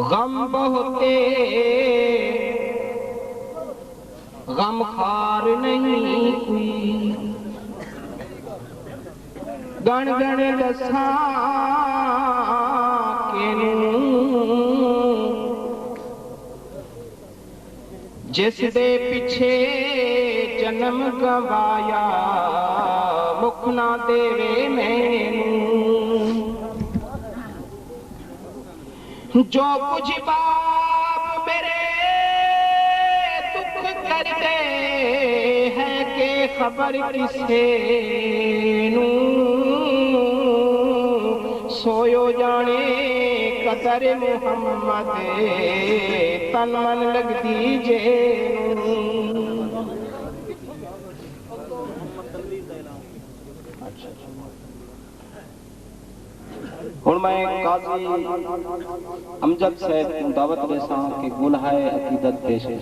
غم بہتے غم خار نہیں کوئی گن گن دساں جس دے پیچھے جنم گوایا مکھ نہ دیوے مینوں جو کچھ باپ میرے دکھ کرتے ہیں کہ خبر کسے نوں سویو جانے قدر محمد تن من لگ دیجے اور میں قاضی امجد صاحب کو دعوت دیساں کہ گناہ عقیدت پیش ہے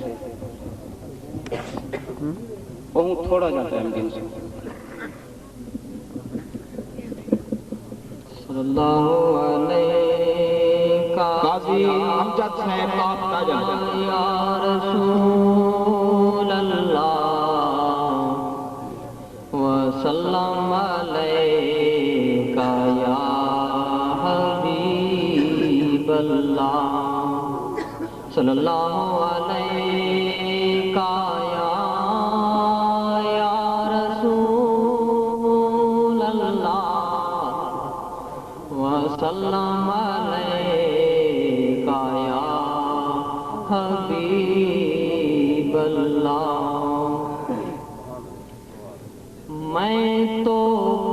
وہ تھوڑا جا ٹائم دیں صلی اللہ علیہ قاضی امجد صاحب آپ کا جا یا رسول اللہ وسلم علیک یا حبیب اللہ صلی اللہ علیہ یا رسول اللہ وسلم علیک یا حبیب اللہ میں تو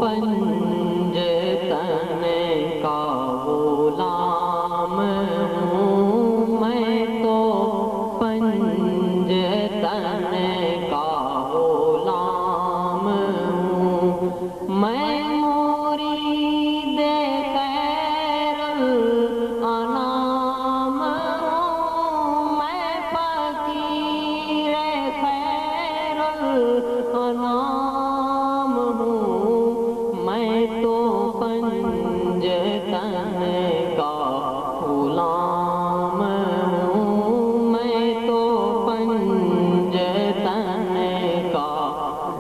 پنج تن کا غلام ہوں میں تو پنج تن کا غلام ہوں میں مرید خیر الانام ہوں میں فقیر خیر الانام ہوں میں تو پنج تن کا غلام ہوں میں تو پنج تن کا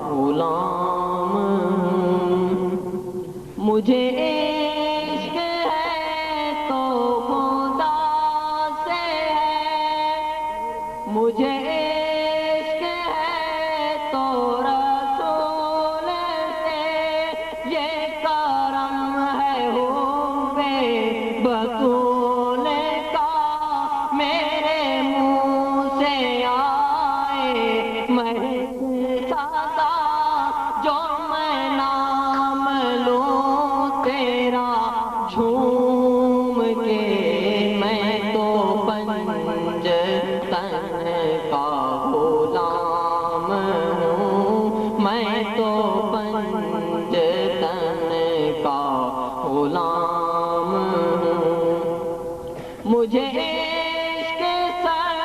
غلام ہوں مجھے عشق ہے تو خدا سے ہے مجھے عشق ہے تو رسول سے یہ کرم ہے ہو بے بطول کا میرے منہ سے آئے میں سادا جو میں نام لوں تیرا جھوم کے میں تو پنج تن کا غلام ہوں میں تو پنج تن کا غلام ہوں مجھے عشق سر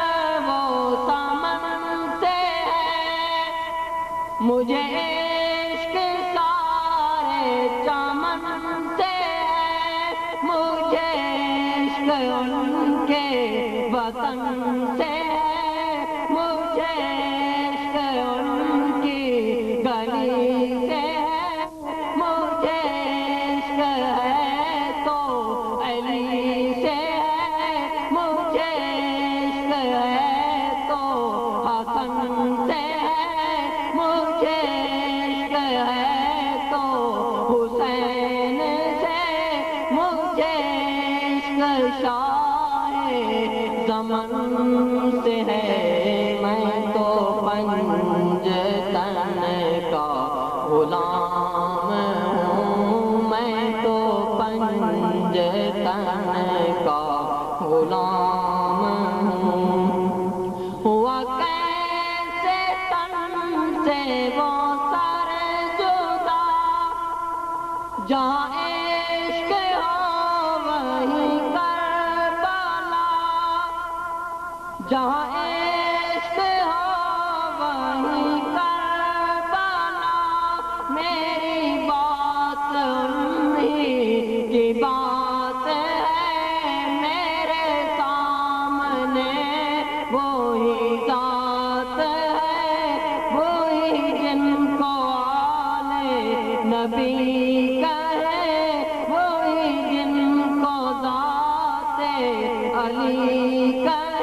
و سمن سے ہے مجھے عشق سارے چمن سے ہے مجھے عشق ان کے وطن سے ہے مجھے عشق ان کی گلی سے ہے مجھے عشق ہے تو علی سے ہے مجھے عشق ہے تو حسن سے ہے مجھے عشق ہے تو حسین سے مجھے عشق شاہ زمن سے ہے میں تو پنج تن کا غلام ہوں میں تو پنج تن کا غلام ہوں ہوا کیسے تن سے وہ سر جدا جہاں عشق ہو وہیں کربلا جہاں عشق ہو وہیں کربلا میری بات انہی کی بات ہے علی کا